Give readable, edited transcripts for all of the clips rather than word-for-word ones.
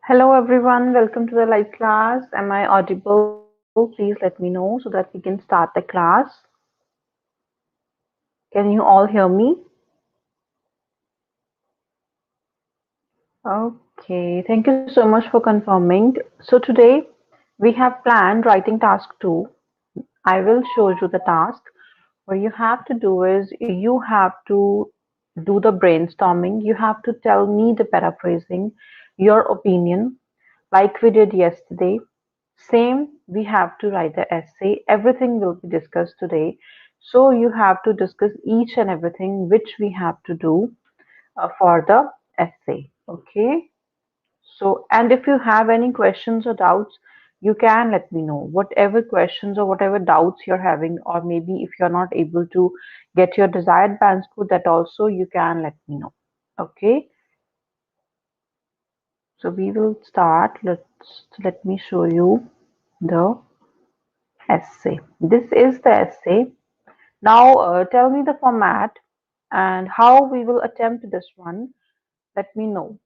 Hello everyone, welcome to the live class. Am I audible? Please let me know so that we can start the class. Can you all hear me? Okay, thank you so much for confirming. So today we have planned writing task 2. I will show you the task. What you have to do is you have to do the brainstorming. You have to tell me the paraphrasing, your opinion, like we did yesterday. Same, we have to write the essay. Everything will be discussed today. So you have to discuss each and everything which we have to do for the essay. Okay. So, and if you have any questions or doubts, you can let me know. Whatever questions or whatever doubts you're having, or maybe if you're not able to get your desired band score, that also you can let me know. Okay. So we will start. Let me show you the essay. This is the essay. Now tell me the format and how we will attempt this one. Let me know.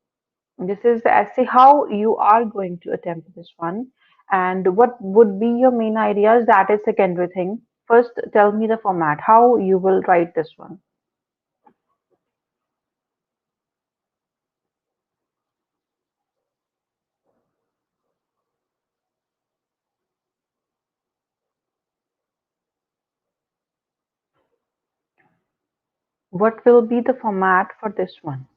This is the essay, how you are going to attempt this one and what would be your main ideas. That is secondary thing. First, tell me the format, how you will write this one. What will be the format for this one?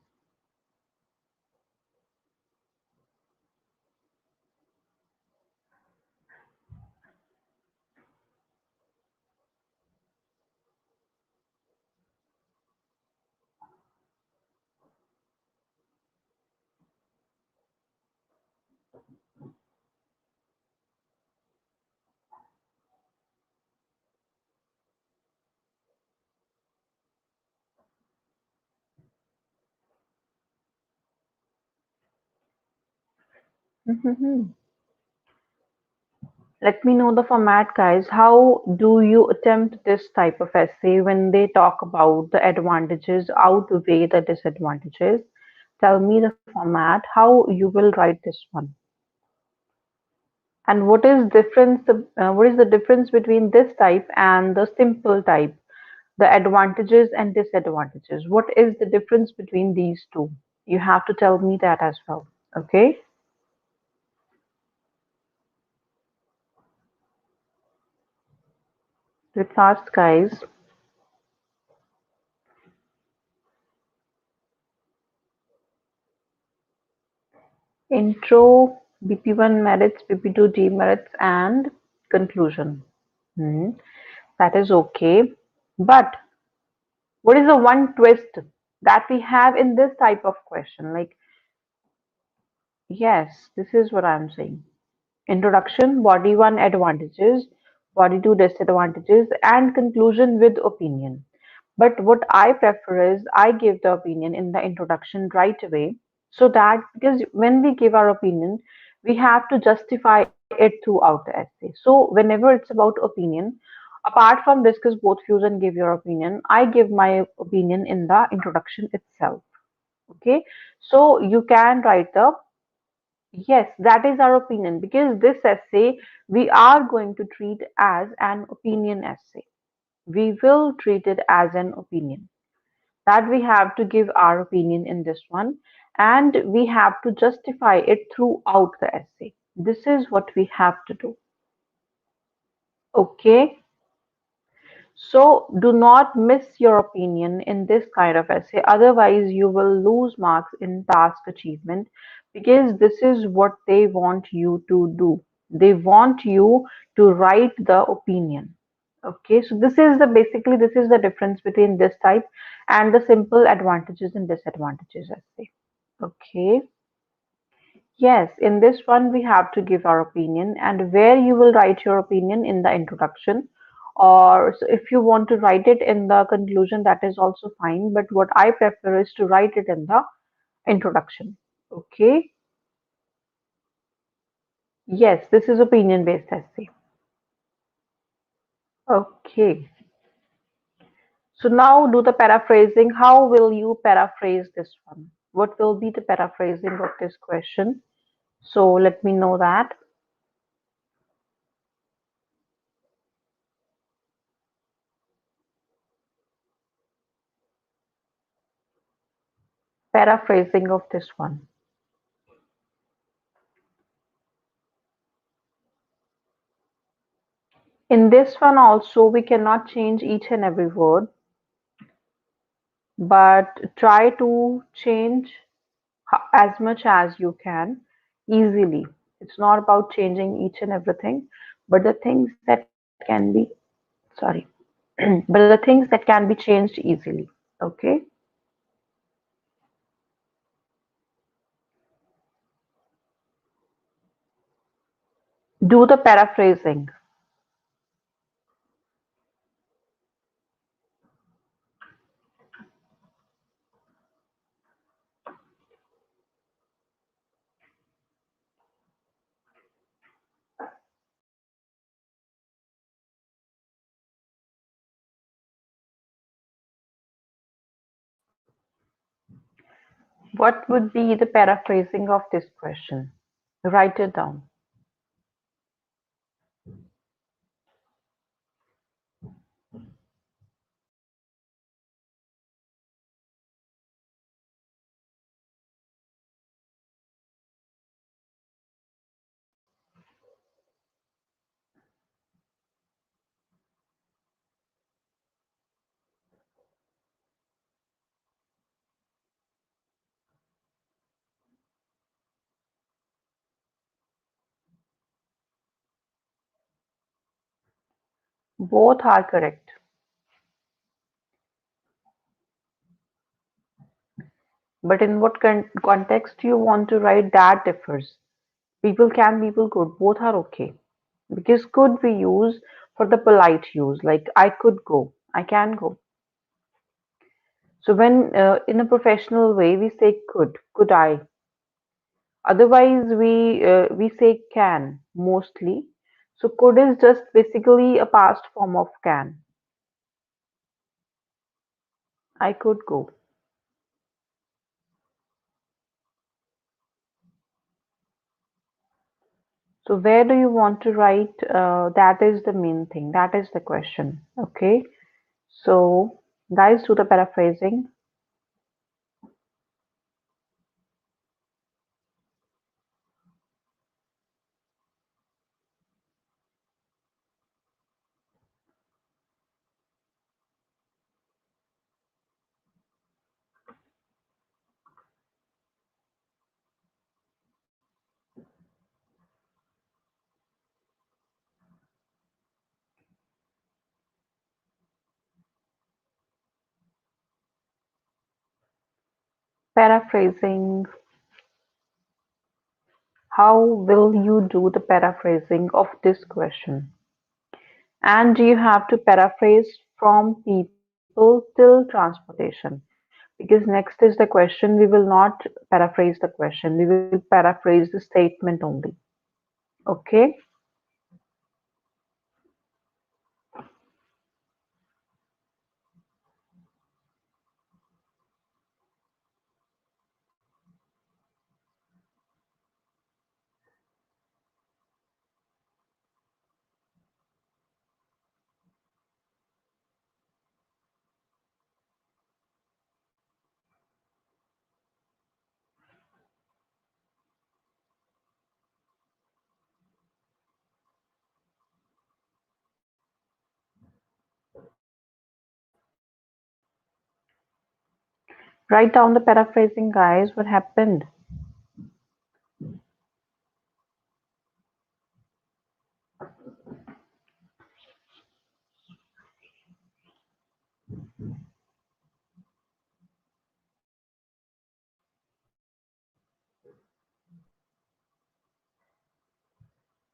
Let me know the format, guys. How do you attempt this type of essay when they talk about the advantages outweigh the disadvantages? Tell me the format, how you will write this one. And what is the difference between this type and the simple type? The advantages and disadvantages. What is the difference between these two? You have to tell me that as well. Okay? Let's ask, guys. Intro, BP1 merits, BP2 demerits, and conclusion. Hmm. That is okay. But what is the one twist that we have in this type of question? Like, yes, this is what I'm saying. Introduction, body 1 advantages, body 2 disadvantages, and conclusion with opinion. But what I prefer is I give the opinion in the introduction right away, so that because when we give our opinion, we have to justify it throughout the essay. So whenever it's about opinion, apart from discuss both views and give your opinion, I give my opinion in the introduction itself. Okay, so you can write the yes, that is our opinion, because this essay we are going to treat as an opinion essay. We will treat it as an opinion. That we have to give our opinion in this one, and we have to justify it throughout the essay. This is what we have to do. Okay, so do not miss your opinion in this kind of essay, otherwise you will lose marks in task achievement, because this is what they want you to do. They want you to write the opinion. Okay, so this is the basically this is the difference between this type and the simple advantages and disadvantages essay. Okay. Yes, in this one we have to give our opinion, and where you will write your opinion in the introduction, or so if you want to write it in the conclusion, that is also fine. But what I prefer is to write it in the introduction. Okay. Yes, this is opinion based essay. Okay. So now do the paraphrasing. How will you paraphrase this one? What will be the paraphrasing of this question? So let me know that. Paraphrasing of this one. In this one also, we cannot change each and every word, but try to change as much as you can easily. It's not about changing each and everything, but the things that can be, sorry, but the things that can be changed easily. Okay, do the paraphrasing. What would be the paraphrasing of this question? Write it down. Both are correct. But in what context you want to write, that differs. People can, people could, both are okay. Because could we use for the polite use, like I could go, I can go. So when in a professional way we say could I. Otherwise we say can mostly. So could is just basically a past form of can. I could go. So where do you want to write? That is the main thing. That is the question. Okay. So guys, do the paraphrasing. Paraphrasing. How will you do the paraphrasing of this question? And you have to paraphrase from people till transportation. Because next is the question, we will not paraphrase the question, we will paraphrase the statement only. Okay, write down the paraphrasing, guys. What happened?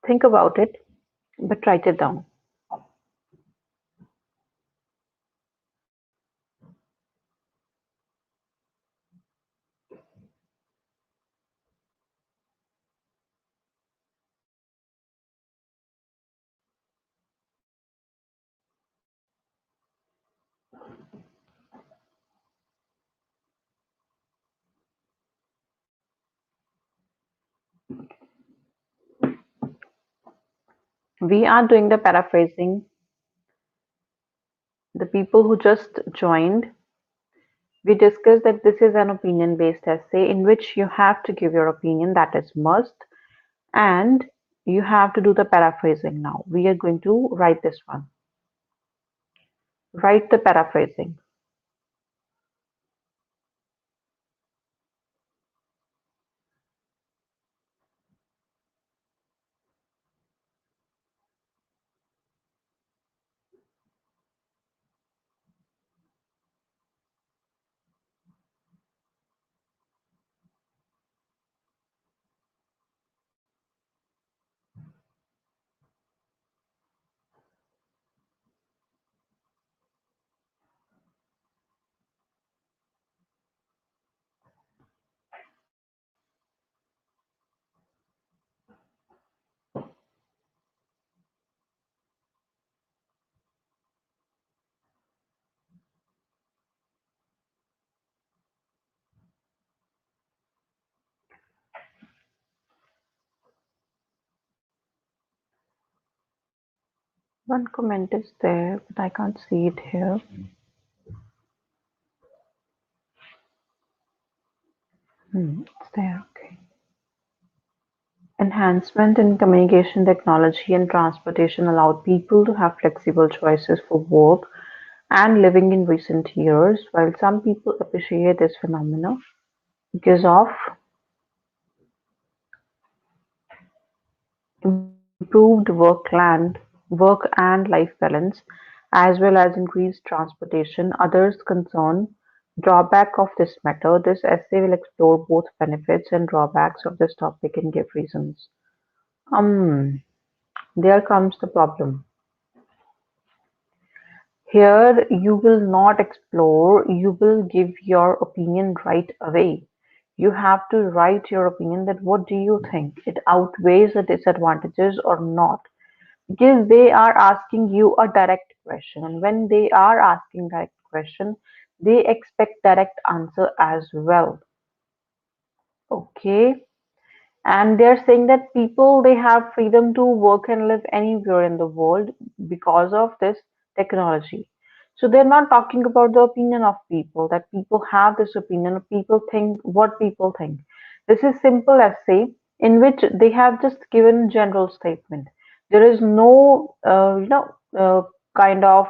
Think about it, but write it down. We are doing the paraphrasing. The people who just joined, we discussed that this is an opinion based essay in which you have to give your opinion, that is must, and you have to do the paraphrasing now. We are going to write this one. Write the paraphrasing. One comment is there, but I can't see it here. It's there. Okay. Enhancement in communication technology and transportation allowed people to have flexible choices for work and living in recent years. While some people appreciate this phenomenon because of improved work and life balance, as well as increased transportation, others concern drawback of this method. This essay will explore both benefits and drawbacks of this topic and give reasons. Um, there comes the problem. Here you will not explore, you will give your opinion right away. You have to write your opinion that what do you think? It outweighs the disadvantages or not? Because they are asking you a direct question, and when they are asking direct question, they expect direct answer as well. Okay. And they're saying that people they have freedom to work and live anywhere in the world because of this technology. So they're not talking about the opinion of people, that people have this opinion, people think what people think. This is simple essay in which they have just given general statement. There is no kind of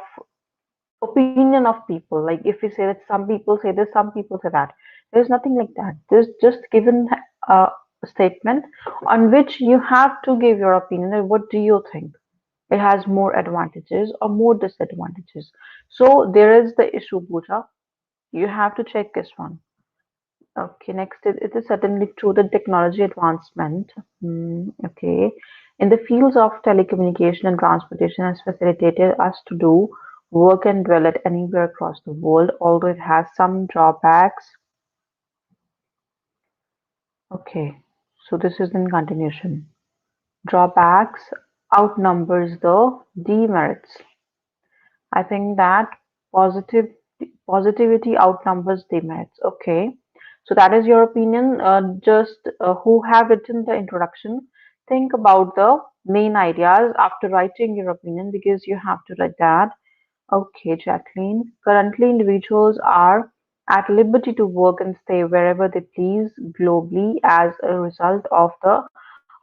opinion of people. Like if we say that some people say this, some people say that. There's nothing like that. There's just given a statement on which you have to give your opinion. That what do you think? It has more advantages or more disadvantages. So there is the issue, Bhuta. You have to check this one. Okay, next it is certainly true that technology advancement, okay, in the fields of telecommunication and transportation has facilitated us to do work and dwell at anywhere across the world, although it has some drawbacks. Okay, so this is in continuation. Drawbacks outnumbers the demerits. I think that positive positivity outnumbers demerits. Okay, so that is your opinion. Just who have written the introduction, think about the main ideas after writing your opinion because you have to write that. Okay, Jacqueline. Currently, individuals are at liberty to work and stay wherever they please globally as a result of the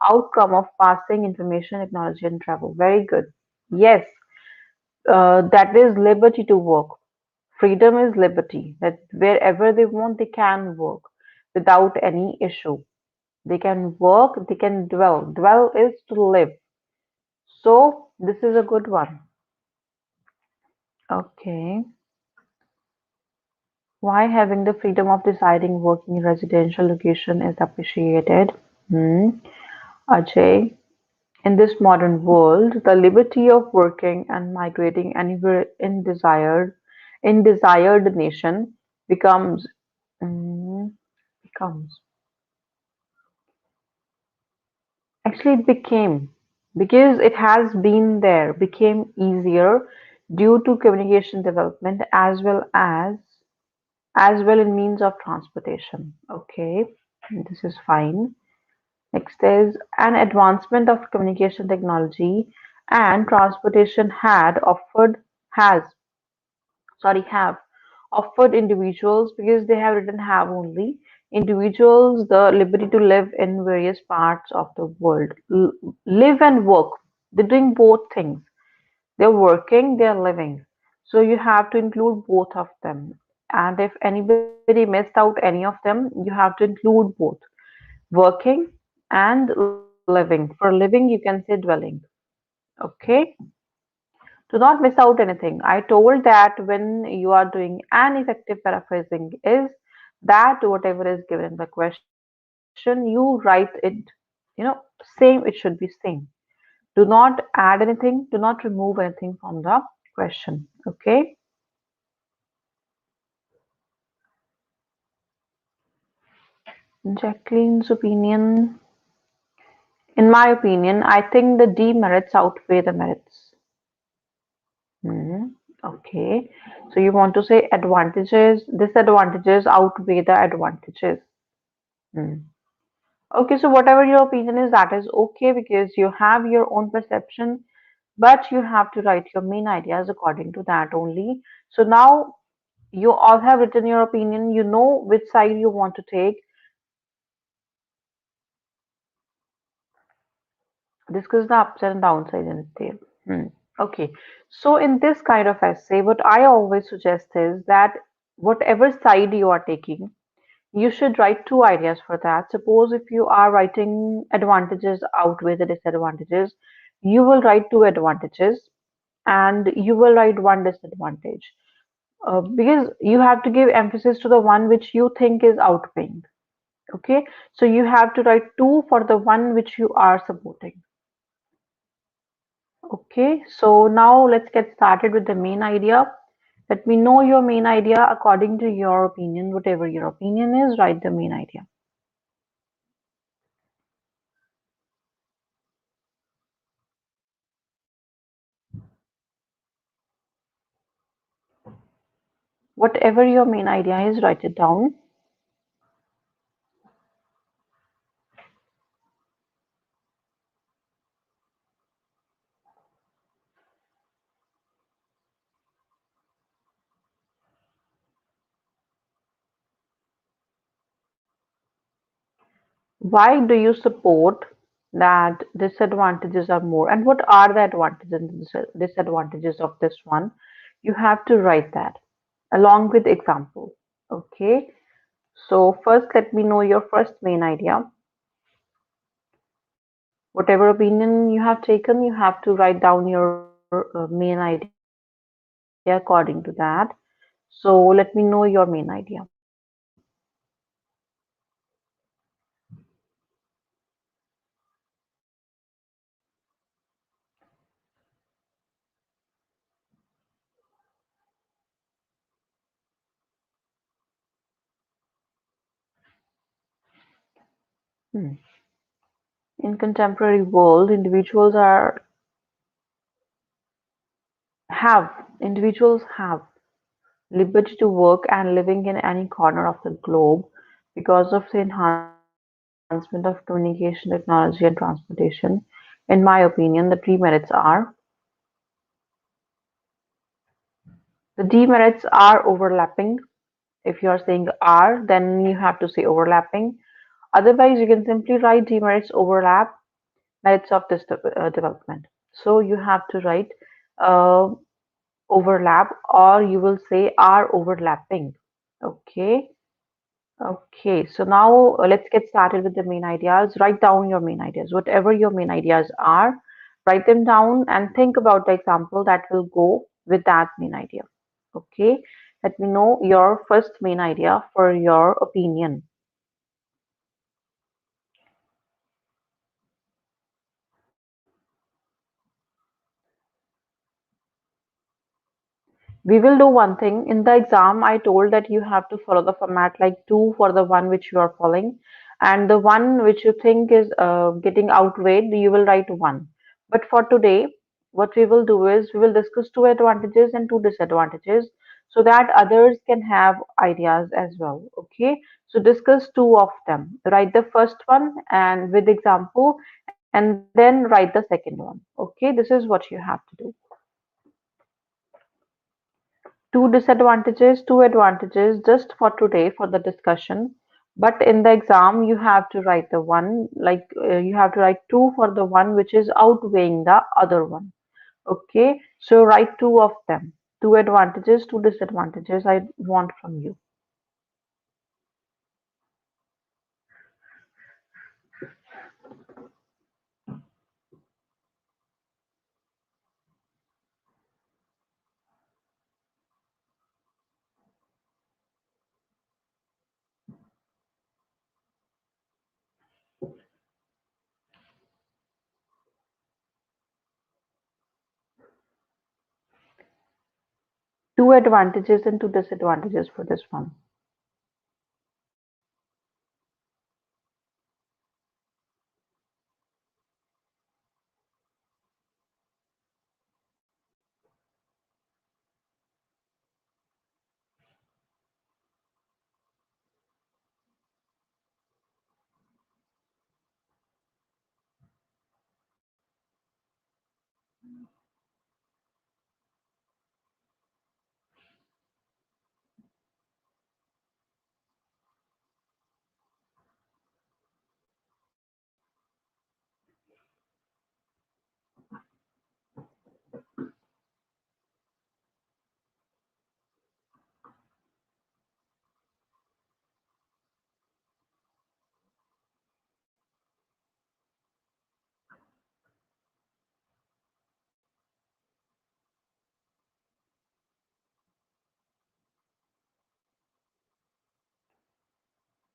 outcome of passing information, technology, and travel. Very good. Yes, that is liberty to work. Freedom is liberty, that wherever they want, they can work without any issue. They can work, they can dwell. Dwell is to live. So, this is a good one. Okay. Why having the freedom of deciding working in residential location is appreciated? Hmm. Ajay, in this modern world, the liberty of working and migrating anywhere in desired nation becomes mm, becomes actually it became because it has been there became easier due to communication development as well in means of transportation. Okay, this is fine. Next is an advancement of communication technology And transportation had offered has have offered individuals, because they have written have only, individuals the liberty to live in various parts of the world. Live and work. They're doing both things. They're working, they're living. So you have to include both of them. And if anybody missed out any of them, you have to include both. Working and living. For living, you can say dwelling. Okay? Do not miss out anything. I told that when you are doing an effective paraphrasing is that whatever is given in the question, you write it, same, it should be same. Do not add anything, do not remove anything from the question. Okay? Jacqueline's opinion. In my opinion, I think the demerits outweigh the merits. Hmm. Okay. So you want to say advantages, disadvantages outweigh the advantages. Hmm. Okay, so whatever your opinion is, that is okay because you have your own perception, but you have to write your main ideas according to that only. So now you all have written your opinion, you know which side you want to take, discuss the upside and downside in detail. Hmm. Okay, so in this kind of essay, what I always suggest is that whatever side you are taking, you should write two ideas for that. Suppose if you are writing advantages outweigh the disadvantages, you will write two advantages and you will write one disadvantage. Because you have to give emphasis to the one which you think is outweighing. Okay, so you have to write two for the one which you are supporting. Okay, so now let's get started with the main idea. Let me know your main idea according to your opinion. Whatever your opinion is, write the main idea. Whatever your main idea is, write it down. Why do you support that disadvantages are more? And what are the advantages and disadvantages of this one? You have to write that along with example. Okay. So first, let me know your first main idea. Whatever opinion you have taken, you have to write down your main idea according to that. So let me know your main idea. Hmm. In contemporary world, individuals have liberty to work and living in any corner of the globe because of the enhancement of communication technology and transportation. In my opinion, the demerits are overlapping. If you are saying are, then you have to say overlapping. Otherwise, you can simply write demerits overlap merits of this development. So you have to write uh, overlap, or you will say are overlapping. Okay. Okay, so now let's get started with the main ideas. Write down your main ideas. Whatever your main ideas are, write them down and think about the example that will go with that main idea. Okay, let me know your first main idea for your opinion. We will do one thing. In the exam, I told that you have to follow the format like two for the one which you are following, and the one which you think is getting outweighed, you will write one. But for today, what we will do is we will discuss two advantages and two disadvantages so that others can have ideas as well. Okay, so discuss two of them. Write the first one and with example, and then write the second one. Okay, this is what you have to do. Two disadvantages, two advantages just for today for the discussion. But in the exam, you have to write the one, you have to write two for the one which is outweighing the other one. Okay, so write two of them. Two advantages, two disadvantages I want from you. Two advantages and two disadvantages for this one.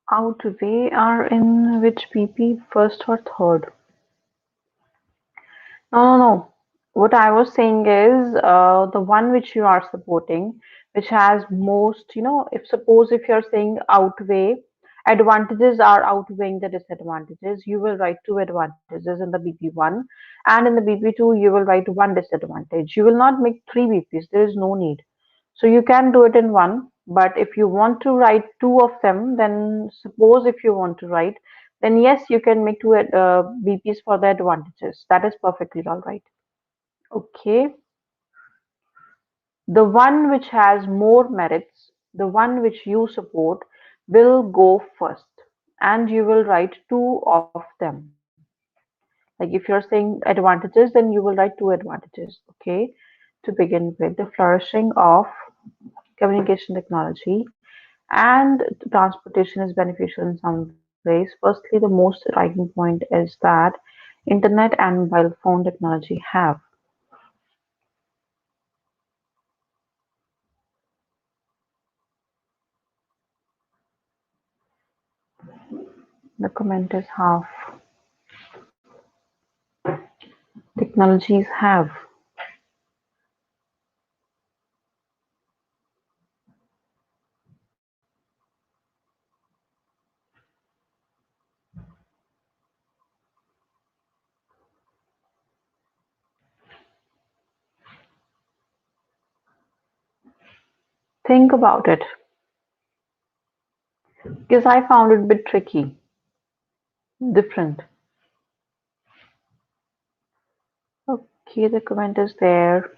Outweigh are in which PP, first or third? No, no, no. What I was saying is the one which you are supporting, which has most, if suppose if you're saying outweigh, advantages are outweighing the disadvantages, you will write two advantages in the BP1, and in the BP2, you will write one disadvantage. You will not make three BPs, there is no need. So you can do it in one, but if you want to write two of them, then suppose if you want to write, then yes, you can make two BPs for the advantages. That is perfectly all right. Okay. The one which has more merits, the one which you support, will go first, and you will write two of them. Like if you're saying advantages, then you will write two advantages. Okay. To begin with, the flourishing of communication technology and transportation is beneficial in some ways. Firstly, the most striking point is that internet and mobile phone technology have. The comment is half. Technologies have. Think about it, because I found it a bit tricky, different. Okay, the comment is there.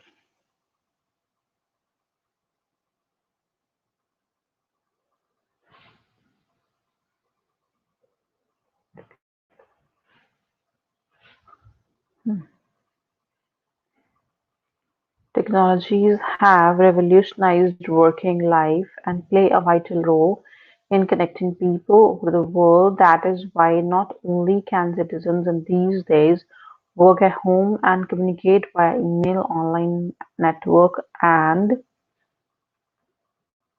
Hmm. Technologies have revolutionized working life and play a vital role in connecting people over the world. That is why not only can citizens in these days work at home and communicate via email, online network, and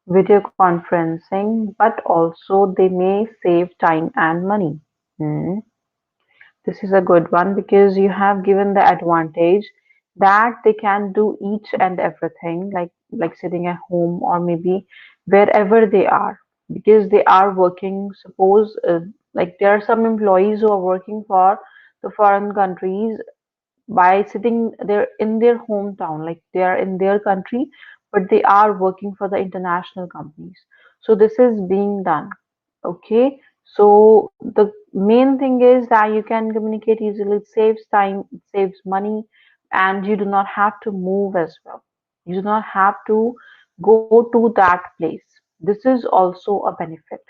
video conferencing, but also they may save time and money. Hmm. This is a good one because you have given the advantage that they can do each and everything, like sitting at home or maybe wherever they are, because they are working. Suppose like there are some employees who are working for the foreign countries by sitting there in their hometown, like they are in their country, but they are working for the international companies. So this is being done. Okay, So the main thing is that you can communicate easily. It saves time, it saves money, and you do not have to move as well. You do not have to go to that place. This is also a benefit.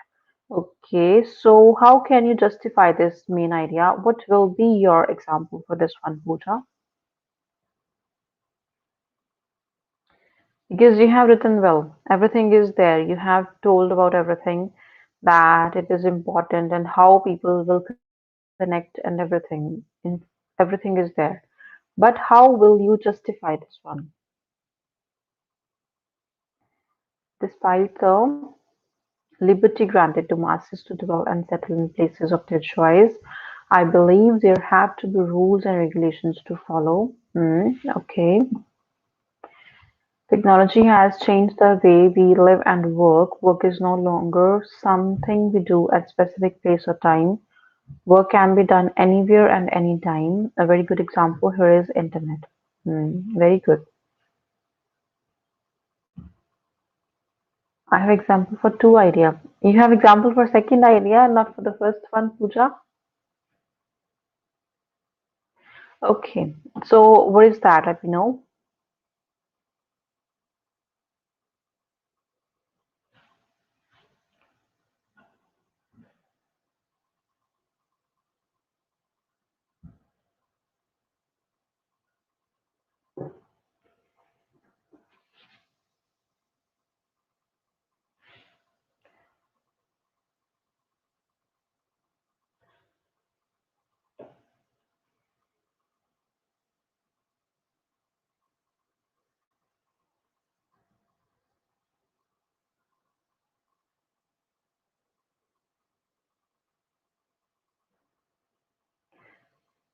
Okay, so how can you justify this main idea? What will be your example for this one, Pooja? Because you have written well, everything is there. You have told about everything that it is important and how people will connect and everything. Everything is there. But how will you justify this one? Despite the liberty granted to masses to dwell and settle in places of their choice, I believe there have to be rules and regulations to follow. Okay. Technology has changed the way we live and work. Work is no longer something we do at specific place or time. Work can be done anywhere and anytime. A very good example here is internet. Very good. I have example for two idea. You have example for second idea, not for the first one, Pooja. Okay. So what is that? Let me know.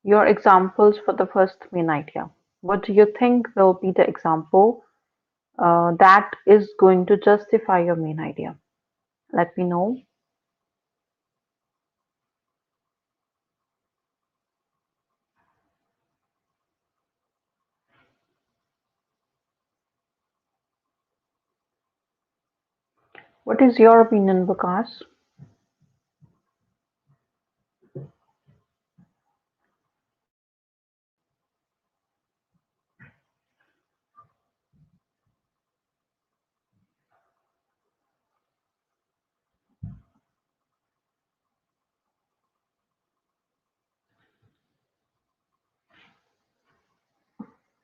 Your examples for the first main idea. What do you think will be the example that is going to justify your main idea? Let me know. What is your opinion, Vikas?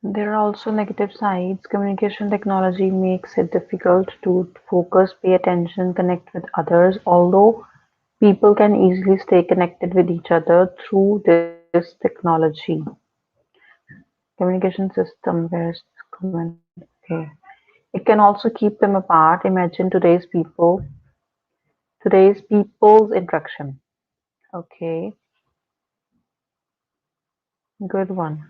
There are also negative sides. Communication technology makes it difficult to focus, pay attention, connect with others, although people can easily stay connected with each other through this technology. Communication system, where's comment? Okay. It can also keep them apart. Imagine today's people's interaction. Okay, good one.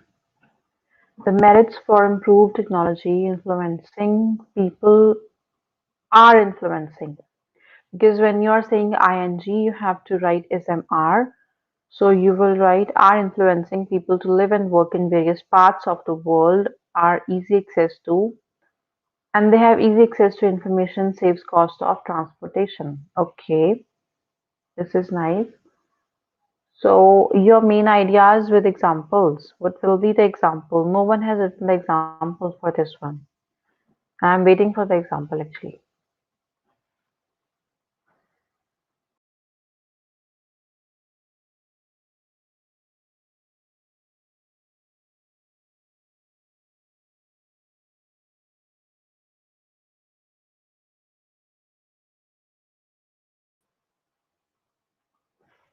The merits for improved technology influencing people are influencing. Because when you are saying ing, you have to write smr. So you will write are influencing people to live and work in various parts of the world, are easy access to, and they have easy access to information, saves cost of transportation. Okay, this is nice. So your main ideas with examples. What will be the example? No one has written the example for this one. I'm waiting for the example actually.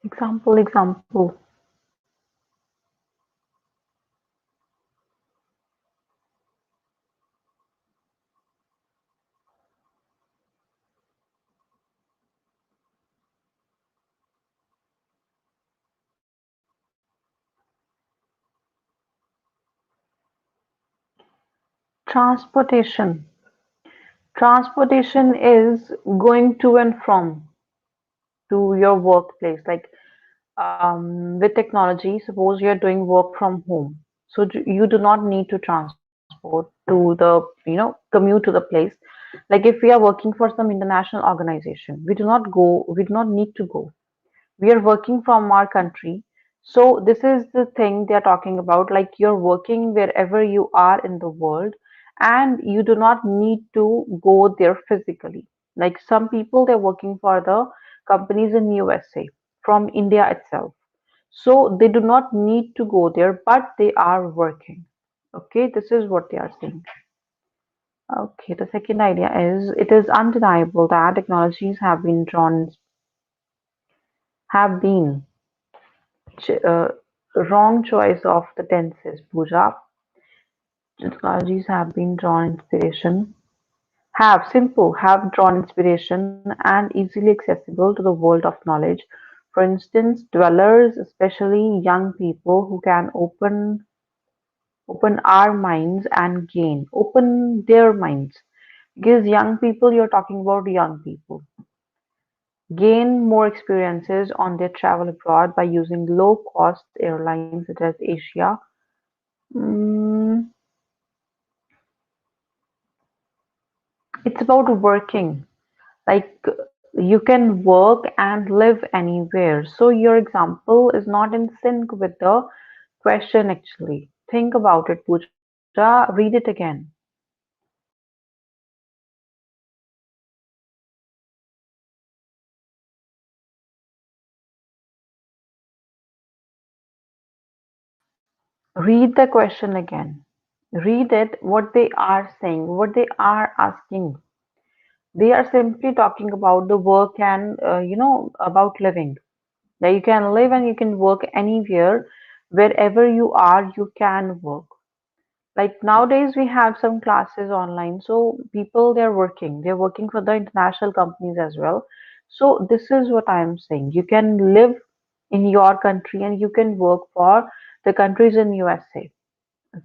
Example. Transportation. Transportation is going to and from to your workplace. Like with technology, suppose you're doing work from home. So you do not need to transport to commute to the place. Like if we are working for some international organization, we do not need to go. We are working from our country. So this is the thing they are talking about, like you're working wherever you are in the world, and you do not need to go there physically. Like some people, they're working for the companies in USA from India itself. So they do not need to go there, but they are working. Okay, this is what they are saying. Okay, the second idea is it is undeniable that technologies have been ch- uh, wrong choice of the tenses. Pooja, technologies have been drawn inspiration. Have drawn inspiration and easily accessible to the world of knowledge. For instance, dwellers, especially young people who can open our minds and gain, open their minds. Because young people, you're talking about young people, gain more experiences on their travel abroad by using low-cost airlines such as Asia. Mm, it's about working. Like you can work and live anywhere. So your example is not in sync with the question actually. Think about it, Pooja. Read it again. Read the question again. Read it, what they are saying, what they are asking. They are simply talking about the work and, about living. That you can live and you can work anywhere, wherever you are, you can work. Like nowadays, we have some classes online, so people they're working for the international companies as well. So this is what I am saying. You can live in your country and you can work for the countries in USA.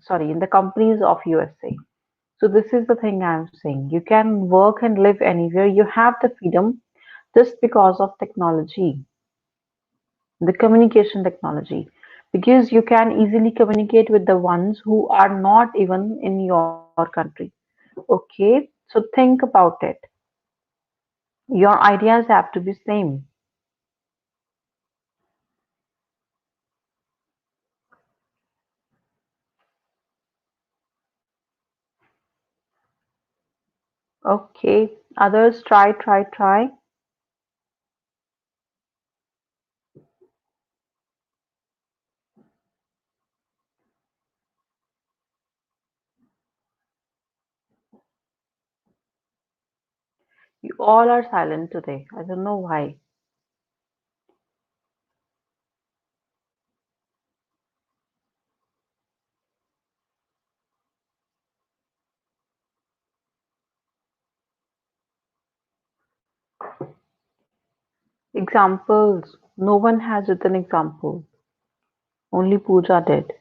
Sorry, in the companies of USA. So this is the thing I'm saying. You can work and live anywhere. You have the freedom just because of technology, the communication technology, because you can easily communicate with the ones who are not even in your country. Okay, so think about it. Your ideas have to be same. Okay, others try. You all are silent today. I don't know why. Examples. No one has written example. Only Pooja did.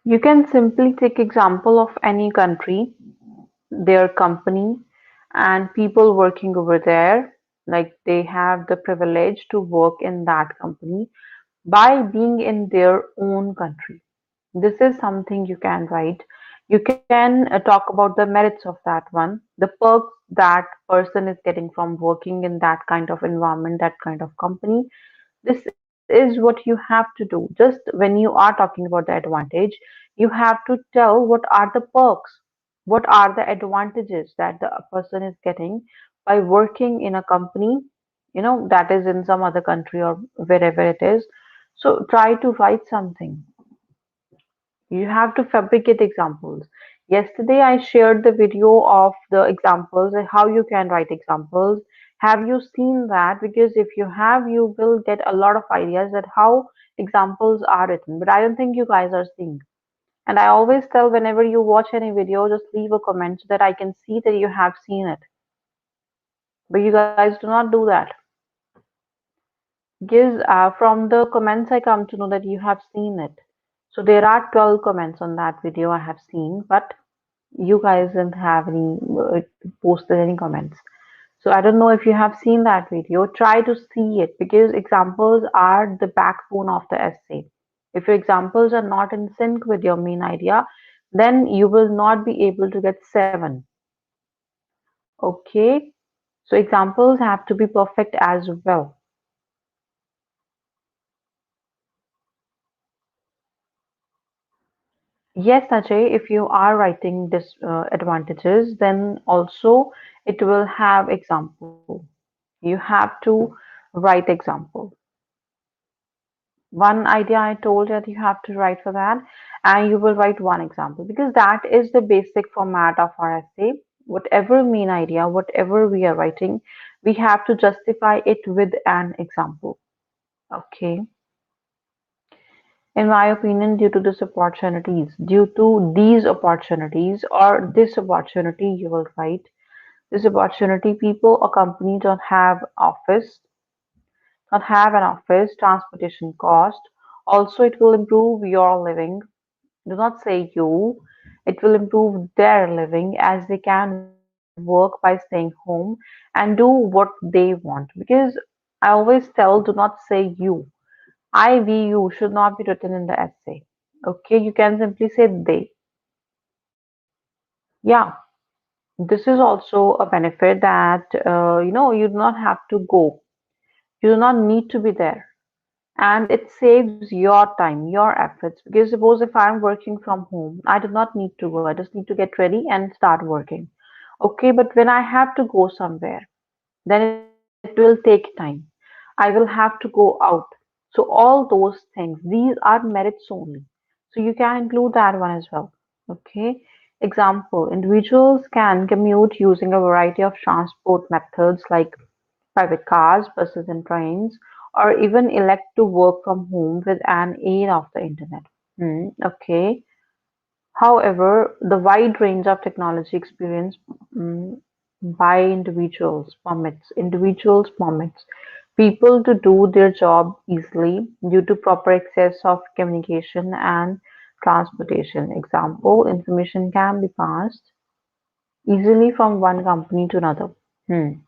You can simply take example of any country, their company, and people working over there. Like they have the privilege to work in that company by being in their own country. This is something you can write. You can talk about the merits of that one, the perks that person is getting from working in that kind of environment, that kind of company. This is what you have to do. Just when you are talking about the advantage, you have to tell what are the perks, what are the advantages that the person is getting by working in a company, that is in some other country or wherever it is. So try to write something. You have to fabricate examples. Yesterday, I shared the video of the examples and how you can write examples. Have you seen that? Because if you have, you will get a lot of ideas that how examples are written. But I don't think you guys are seeing. And I always tell whenever you watch any video, just leave a comment so that I can see that you have seen it. But you guys do not do that. Because from the comments, I come to know that you have seen it. So there are 12 comments on that video I have seen, but you guys didn't have any posted any comments. So I don't know if you have seen that video. Try to see it because examples are the backbone of the essay. If your examples are not in sync with your main idea, then you will not be able to get 7. Okay, so examples have to be perfect as well. Yes, Ajay, if you are writing disadvantages, then also it will have example. You have to write example. One idea I told that you have to write for that, and you will write one example because that is the basic format of our essay. Whatever main idea, whatever we are writing, we have to justify it with an example. Okay. In my opinion, due to these opportunities or this opportunity, you will write this opportunity, people or company don't have an office, transportation cost. Also, it will improve your living. Do not say you. It will improve their living as they can work by staying home and do what they want. Because I always tell, do not say you. I, we, you should not be written in the essay. Okay, you can simply say they. Yeah, this is also a benefit that you do not have to go. You do not need to be there. And it saves your time, your efforts. Because suppose if I'm working from home, I do not need to go. I just need to get ready and start working. Okay, but when I have to go somewhere, then it will take time. I will have to go out. So all those things, these are merits only. So you can include that one as well. Okay. Example, individuals can commute using a variety of transport methods like private cars, buses and trains, or even elect to work from home with an aid of the internet. Okay. However, the wide range of technology experience mm, by individuals permits people to do their job easily due to proper access of communication and transportation. Example, information can be passed easily from one company to another. Hmm.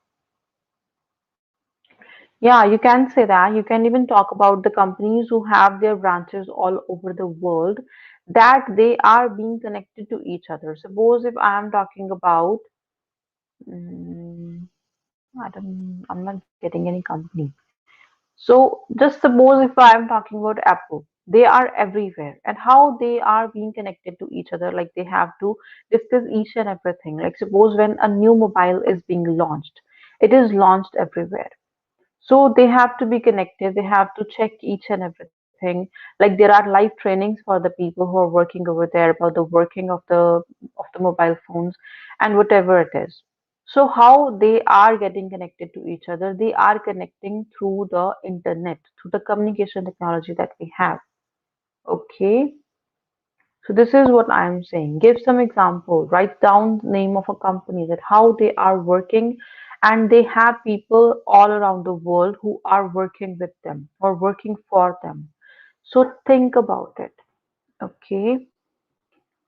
Yeah, you can say that. You can even talk about the companies who have their branches all over the world, that they are being connected to each other. Suppose if I am talking about, mm, I'm not getting any company. So just suppose if I am talking about Apple, they are everywhere, and how they are being connected to each other, like they have to discuss each and everything. Like suppose when a new mobile is being launched, it is launched everywhere, so they have to be connected. They have to check each and everything. Like there are live trainings for the people who are working over there about the working of the mobile phones and whatever it is. So how they are getting connected to each other? They are connecting through the internet, through the communication technology that we have. Okay. So this is what I am saying. Give some example. Write down the name of a company that how they are working, and they have people all around the world who are working with them or working for them. So think about it. Okay.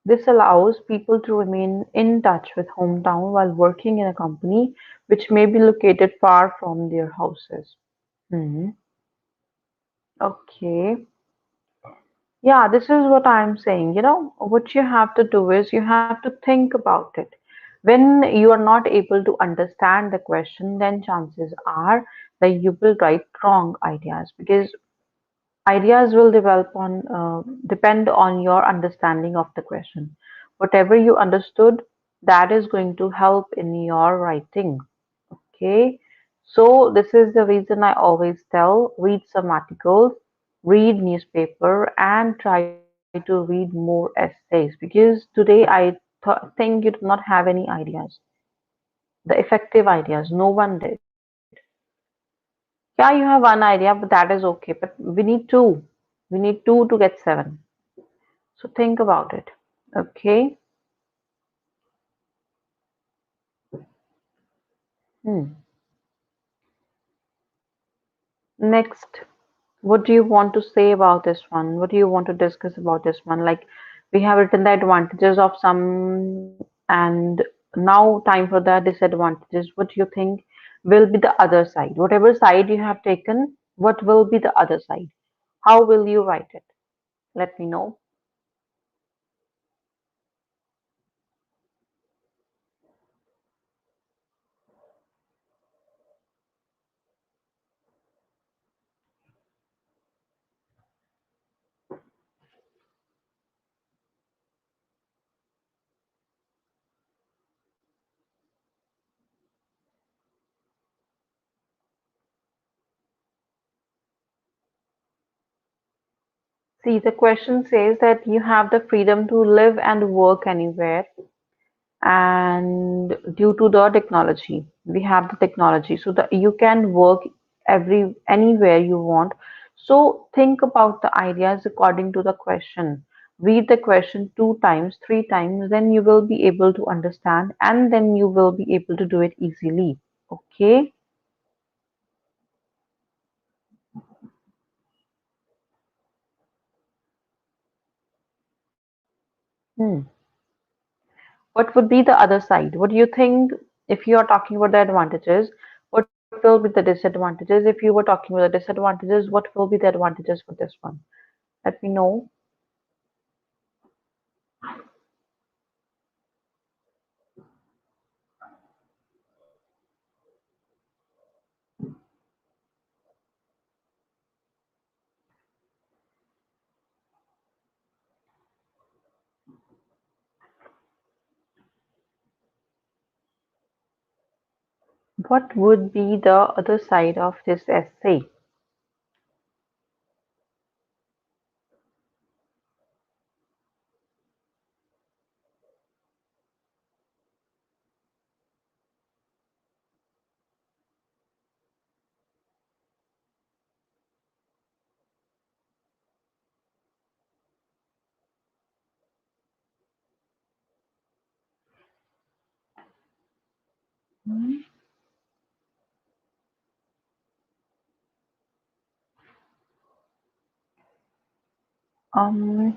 This allows people to remain in touch with hometown while working in a company which may be located far from their houses. Hmm. Okay. Yeah, this is what I'm saying. What you have to do is you have to think about it. When you are not able to understand the question, then chances are that you will write wrong ideas because ideas will depend on your understanding of the question. Whatever you understood, that is going to help in your writing. Okay, so this is the reason I always tell, read some articles, read newspaper, and try to read more essays because today think you do not have any ideas, the effective ideas. No one did. Yeah, you have one idea, but that is okay. But we need two. We need two to get 7. So think about it. Okay. Hmm. Next, what do you want to say about this one? What do you want to discuss about this one? Like, we have written the advantages of some, and now time for the disadvantages. What do you think will be the other side? Whatever side you have taken, what will be the other side? How will you write it? Let me know. See, the question says that you have the freedom to live and work anywhere, and due to the technology, we have the technology, so that you can work anywhere you want. So think about the ideas according to the question. Read the question two times, three times, then you will be able to understand, and then you will be able to do it easily. Okay. Hmm. What would be the other side? What do you think? If you are talking about the advantages, what will be the disadvantages? If you were talking about the disadvantages, what will be the advantages for this one? Let me know. What would be the other side of this essay? Hmm.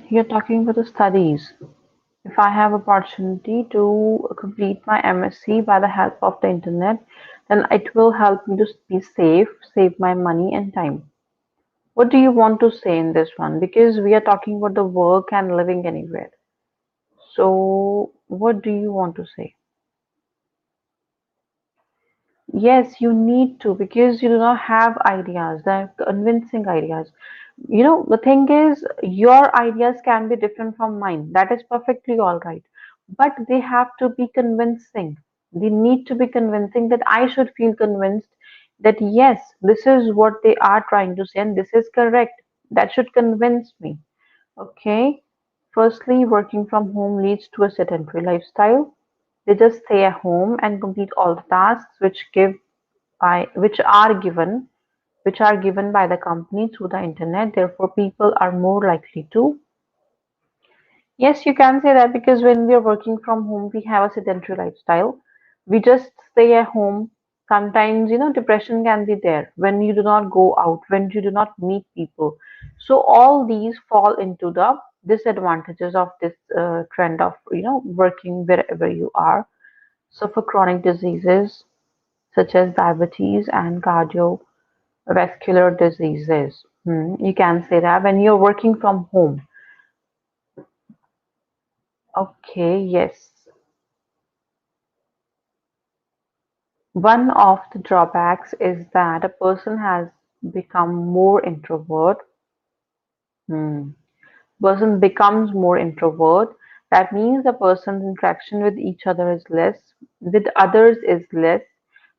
You're talking about the studies. If I have opportunity to complete my MSc by the help of the internet, then it will help me to be safe, save my money and time. What do you want to say in this one? Because we are talking about the work and living anywhere. So, what do you want to say? Yes, you need to, because you do not have ideas, the convincing ideas. The thing is, your ideas can be different from mine. That is perfectly all right. But they have to be convincing. They need to be convincing, that I should feel convinced that yes, this is what they are trying to say and this is correct. That should convince me. Okay. Firstly, working from home leads to a sedentary lifestyle. They just stay at home and complete all the tasks which are given by the company through the internet. Therefore, people are more likely to. Yes, you can say that, because when we are working from home, we have a sedentary lifestyle. We just stay at home. Sometimes, depression can be there when you do not go out, when you do not meet people. So all these fall into the disadvantages of this trend of, working wherever you are. So for chronic diseases such as diabetes and cardiovascular diseases, you can say that when you're working from home. Okay, yes. One of the drawbacks is that a person has become more introvert. Hmm. Person becomes more introvert. That means the person's interaction with each other is less, with others is less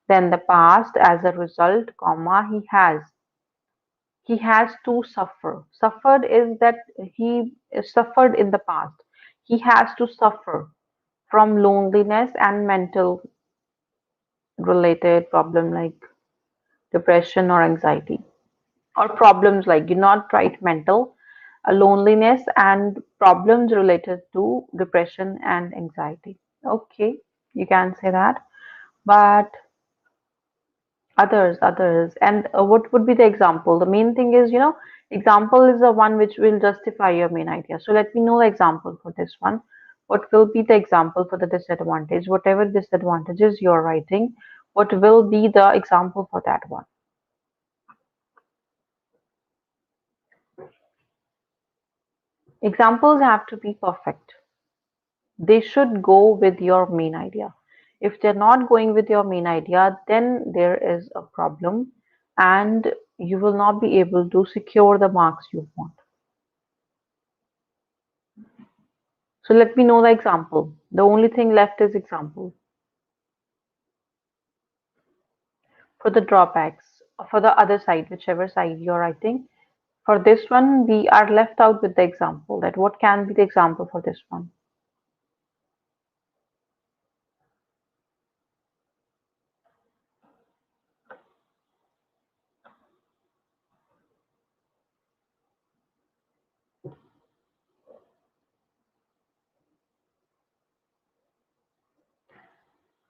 than the past. As a result, he has to suffer. Suffered is that he suffered in the past. He has to suffer from loneliness and mental related problem like depression or anxiety, or problems like, you're not right mental, loneliness, and problems related to depression and anxiety. Okay, you can say that. But others, and what would be the example? The main thing is, example is the one which will justify your main idea. So let me know the example for this one. What will be the example for the disadvantage? Whatever disadvantages you're writing, what will be the example for that one? Examples have to be perfect. They should go with your main idea. If they're not going with your main idea, then there is a problem and you will not be able to secure the marks you want. So let me know the example. The only thing left is example. For the drawbacks, for the other side, whichever side you're writing. For this one, we are left out with the example. That what can be the example for this one?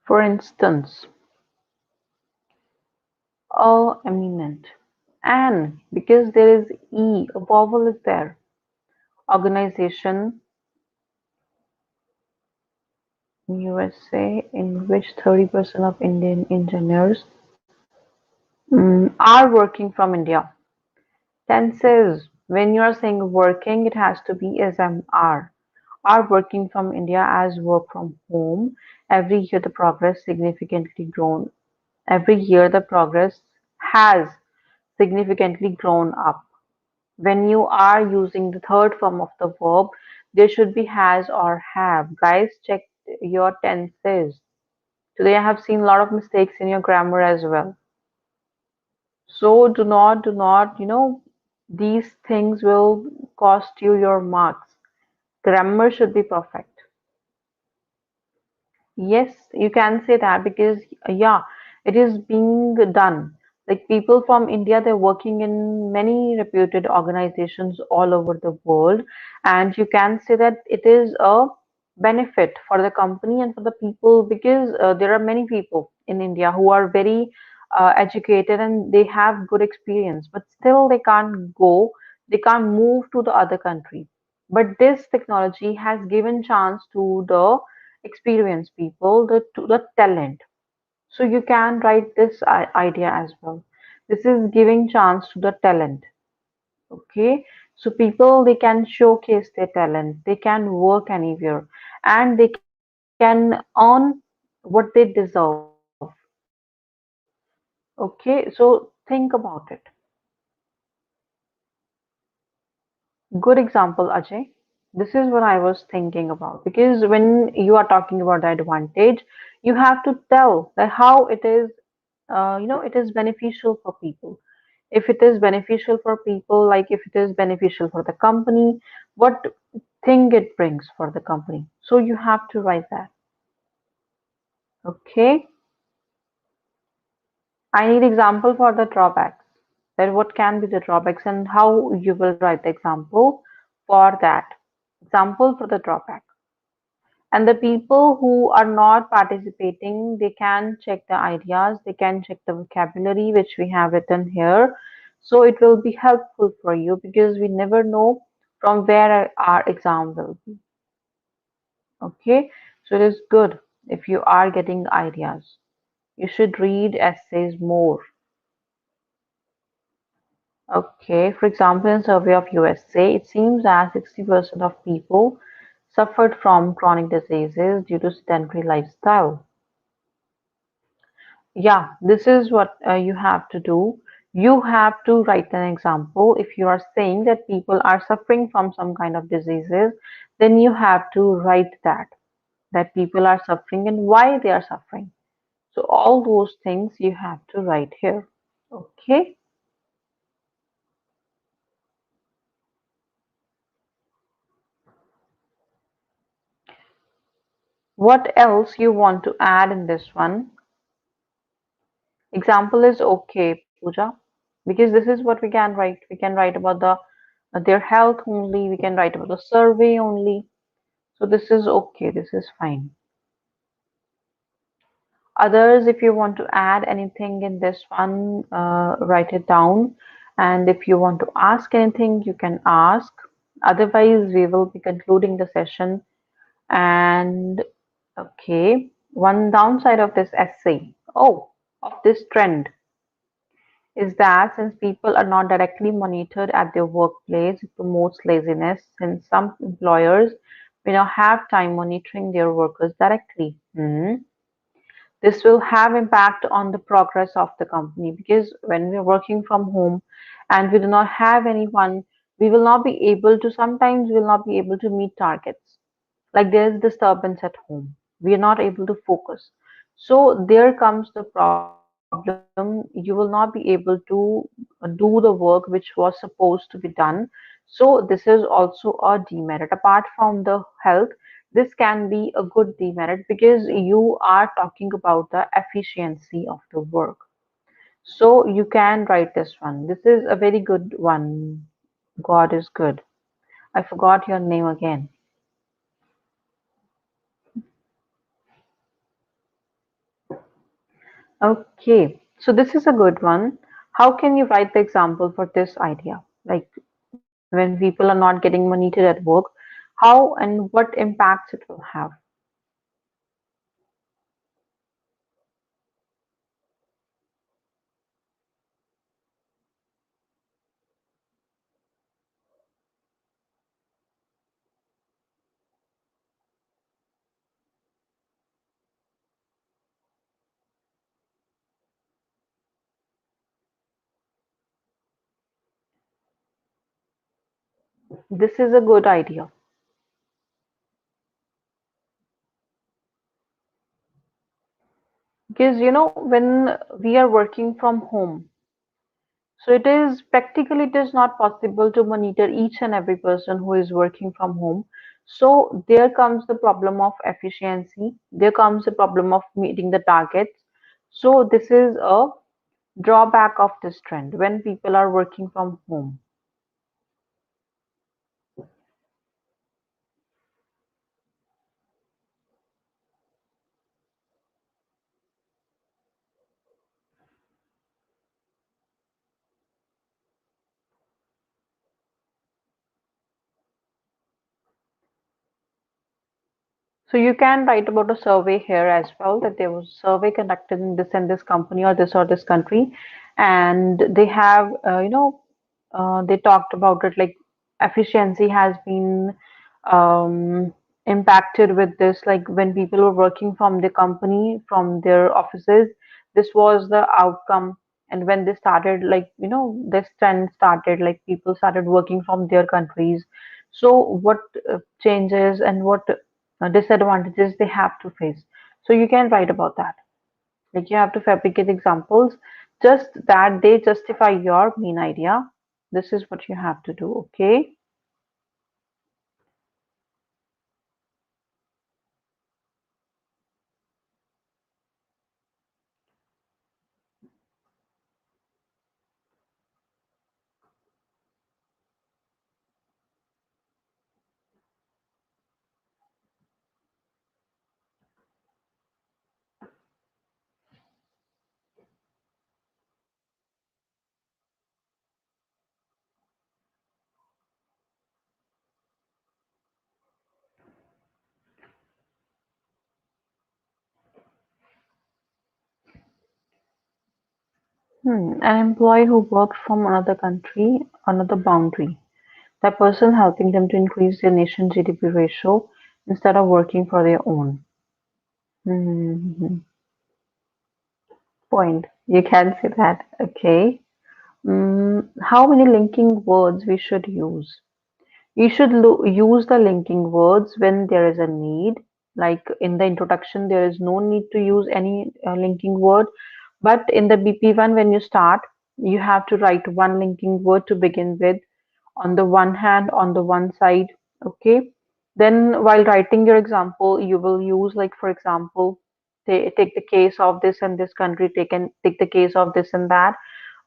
For instance, eminent. And because there is E, a vowel is there. Organization in USA in which 30% of Indian engineers are working from India. Tenses. When you are saying working, it has to be as are working from India as work from home. Every year the progress significantly grown. Every year the progress has significantly grown up. When you are using the third form of the verb, there should be has or have. Guys, check your tenses. Today I have seen a lot of mistakes in your grammar as well. So do not, these things will cost you your marks. Grammar should be perfect. Yes, you can say that because, yeah, it is being done. Like people from India, they're working in many reputed organizations all over the world, and you can say that it is a benefit for the company and for the people because there are many people in India who are very educated and they have good experience, but still they can't go, they can't move to the other country. But this technology has given chance to the experienced people, to the talent. So you can write this idea as well. This is giving chance to the talent. Okay, so people they can showcase their talent, they can work anywhere, and they can earn what they deserve. Okay, so think about it. Good example, Ajay. This is what I was thinking about because when you are talking about the advantage, you have to tell that how it is, it is beneficial for people. If it is beneficial for people, like if it is beneficial for the company, what thing it brings for the company. So you have to write that. Okay. I need example for the drawbacks. That what can be the drawbacks and how you will write the example for that. Example for the drawback. And the people who are not participating, they can check the ideas, they can check the vocabulary which we have written here. So it will be helpful for you because we never know from where our exam will be. Okay, so it is good if you are getting ideas. You should read essays more. Okay, for example, in survey of USA, it seems that 60% of people suffered from chronic diseases due to sedentary lifestyle. Yeah, this is what you have to do. You have to write an example. If you are saying that people are suffering from some kind of diseases, then you have to write that people are suffering and why they are suffering. So all those things you have to write here. Okay. What else you want to add in this one? Example is okay, Pooja, because this is what we can write. We can write about the their health only. We can write about the survey only. So this is okay. This is fine. Others, if you want to add anything in this one, write it down. And if you want to ask anything, you can ask. Otherwise, we will be concluding the session. And okay, one downside of this essay, of this trend, is that since people are not directly monitored at their workplace, it promotes laziness since some employers may not have time monitoring their workers directly. This will have impact on the progress of the company because when we're working from home and we do not have anyone, we will not be able to, sometimes we will not be able to meet targets. Like there is disturbance at home. We are not able to focus. So there comes the problem. You will not be able to do the work which was supposed to be done. So this is also a demerit. Apart from the health, this can be a good demerit because you are talking about the efficiency of the work. So you can write this one. This is a very good one. God is good. I forgot your name again. Okay, so this is a good one. How can you write the example for this idea? Like when people are not getting monitored at work, how and what impacts it will have? This is a good idea because when we are working from home, so it is practically it is not possible to monitor each and every person who is working from home. So there comes the problem of efficiency. There comes the problem of meeting the targets. So this is a drawback of this trend when people are working from home. So you can write about a survey here as well that there was a survey conducted in this and this company or this country, and they have they talked about it like efficiency has been um, impacted with this. Like when people were working from the company from their offices, this was the outcome. And when they started, like this trend started, like people started working from their countries. So what changes and what disadvantages they have to face. So you can write about that. Like you have to fabricate examples just that they justify your main idea. This is what you have to do, okay? An employee who worked from another country, another boundary. That person helping them to increase their nation's GDP ratio instead of working for their own. Hmm. Point. You can say that. Okay. How many linking words we should use? You should use the linking words when there is a need. Like in the introduction, there is no need to use any linking word. But in the BP1, when you start, you have to write one linking word to begin with on the one hand, on the one side. Okay. Then while writing your example, you will use like, for example, take the case of this and this country, take the case of this and that.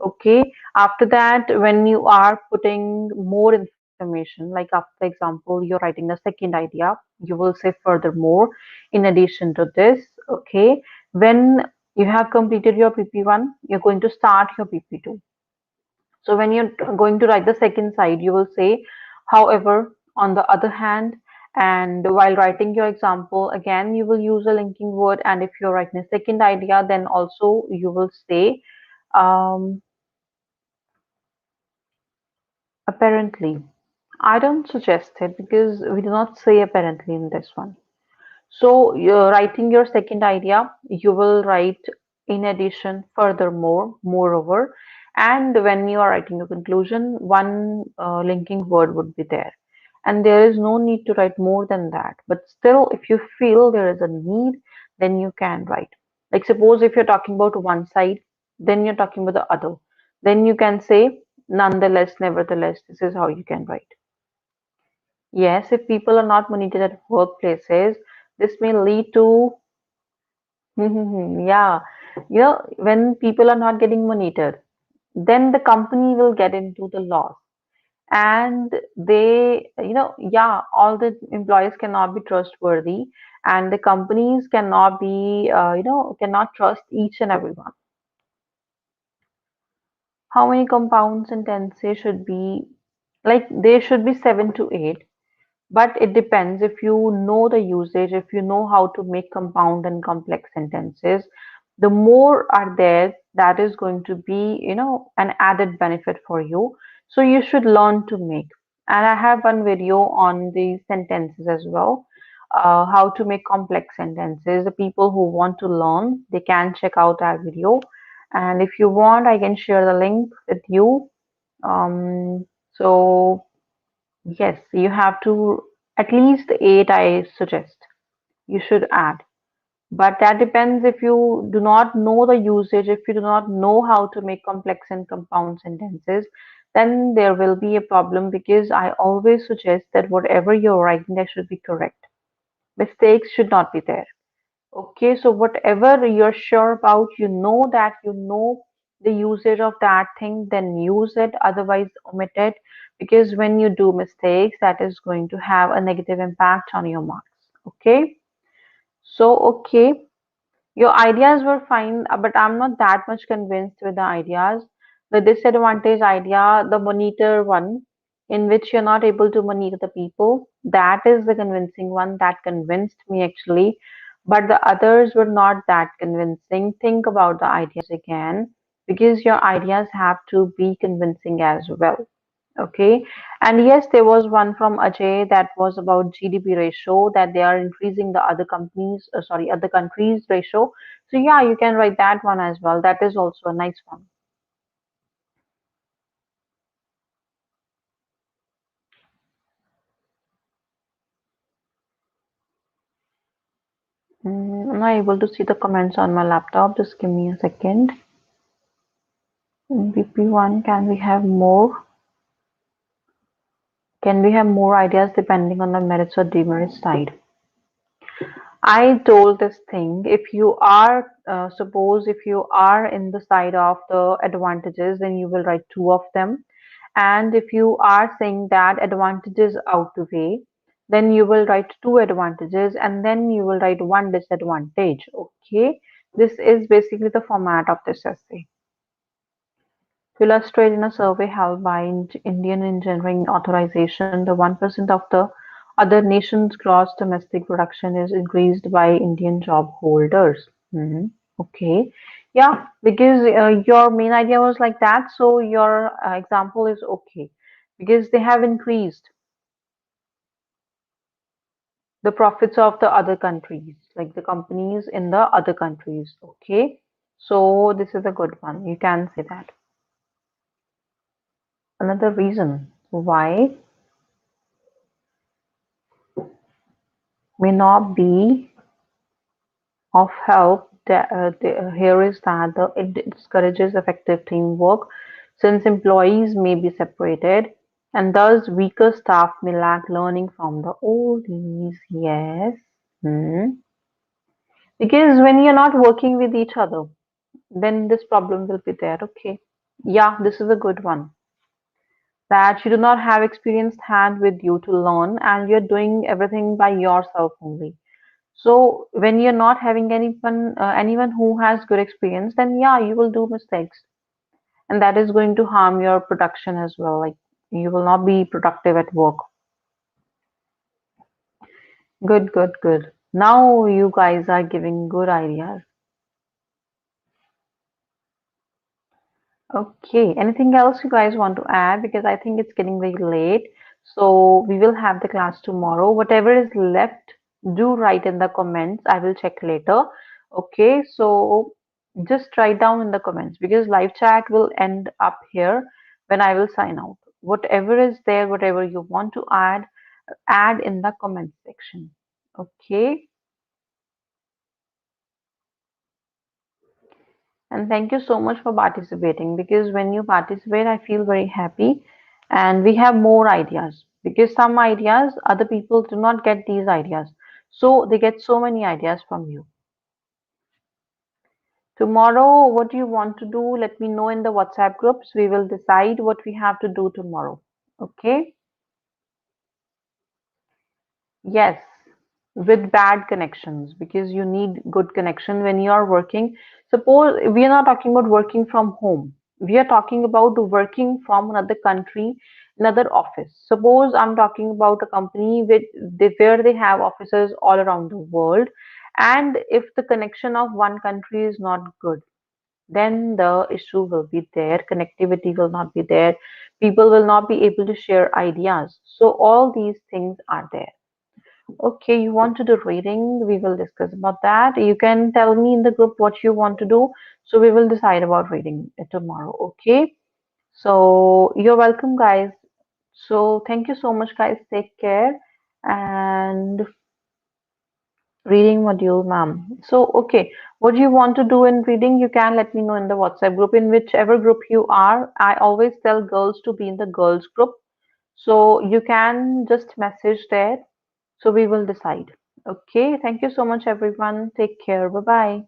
Okay. After that, when you are putting more information, like after example, you're writing a second idea, you will say furthermore, in addition to this. Okay. When you have completed your PP1, you're going to start your PP2. So when you're going to write the second side, you will say, however, on the other hand, and while writing your example, again, you will use a linking word. And if you're writing a second idea, then also you will say, um, apparently. I don't suggest it because we do not say apparently in this one. So you're writing your second idea, you will write in addition, furthermore, moreover, and when you are writing a conclusion, one linking word would be there. And there is no need to write more than that. But still, if you feel there is a need, then you can write. Like suppose if you're talking about one side, then you're talking about the other. Then you can say, nonetheless, nevertheless, this is how you can write. Yes, if people are not monitored at workplaces, this may lead to, yeah, when people are not getting monitored, then the company will get into the loss. And they, yeah, all the employees cannot be trustworthy, and the companies cannot be, cannot trust each and everyone. How many compound sentences should be, like, there should be 7 to 8. But it depends if you know the usage, if you know how to make compound and complex sentences, the more are there, that is going to be, an added benefit for you. So you should learn to make. And I have one video on the sentences as well, how to make complex sentences. The people who want to learn, they can check out that video. And if you want, I can share the link with you. So yes, you have to at least 8, I suggest. You should add. But that depends if you do not know the usage, if you do not know how to make complex and compound sentences, then there will be a problem because I always suggest that whatever you're writing, that should be correct. Mistakes should not be there. Okay, so whatever you're sure about, you know that you know the usage of that thing, then use it, otherwise omit it, because when you do mistakes, that is going to have a negative impact on your marks. Okay, so okay, your ideas were fine, but I'm not that much convinced with the ideas. The disadvantage idea, the monitor one, in which you're not able to monitor the people, that is the convincing one that convinced me actually. But the others were not that convincing. Think about the ideas again, because your ideas have to be convincing as well. Okay. And yes, there was one from Ajay that was about GDP ratio, that they are increasing the other companies, sorry, other countries' ratio. So yeah, you can write that one as well. That is also a nice one. I'm not able to see the comments on my laptop. Just give me a second. In BP1, can we have more? Can we have more ideas depending on the merits or demerits side? I told this thing, if you are, suppose if you are in the side of the advantages, then you will write two of them. And if you are saying that advantages outweigh, then you will write two advantages and then you will write one disadvantage. Okay. This is basically the format of this essay. To illustrate, in a survey held by Indian Engineering Authorization, the 1% of the other nation's gross domestic production is increased by Indian job holders. Mhm. Okay. Yeah, because your main idea was like that, so your example is okay. Because they have increased the profits of the other countries, like the companies in the other countries. Okay. So this is a good one. You can say that. Another reason why may not be of help here is that it discourages effective teamwork since employees may be separated and thus weaker staff may lack learning from the oldies. Yes. Hmm. Because when you're not working with each other, then this problem will be there. Okay. Yeah, this is a good one. That you do not have experienced hand with you to learn and you're doing everything by yourself only. So when you're not having anyone who has good experience, then yeah, you will do mistakes, and that is going to harm your production as well. Like you will not be productive at work. Good, good, good. Now you guys are giving good ideas. Okay, anything else you guys want to add? Because I think it's getting very late. So we will have the class tomorrow. Whatever is left, do write in the comments. I will check later. Okay, so just write down in the comments because live chat will end up here when I will sign out. Whatever is there, whatever you want to add, add in the comment section. Okay. And thank you so much for participating because when you participate, I feel very happy and we have more ideas because some ideas other people do not get these ideas. So they get so many ideas from you. Tomorrow, what do you want to do? Let me know in the WhatsApp groups. We will decide what we have to do tomorrow. Okay? Yes, with bad connections because you need good connection when you are working. Suppose we are not talking about working from home. We are talking about working from another country, another office. Suppose I'm talking about a company where they have offices all around the world, and if the connection of one country is not good, then the issue will be there. Connectivity will not be there. People will not be able to share ideas. So all these things are there. Okay, you want to do reading? We will discuss about that. You can tell me in the group what you want to do. So we will decide about reading it tomorrow. Okay. So you're welcome, guys. So thank you so much, guys. Take care. And reading module, ma'am. So, okay, what do you want to do in reading? You can let me know in the WhatsApp group, in whichever group you are. I always tell girls to be in the girls group. So you can just message there. So we will decide. Okay, thank you so much, everyone. Take care. Bye bye.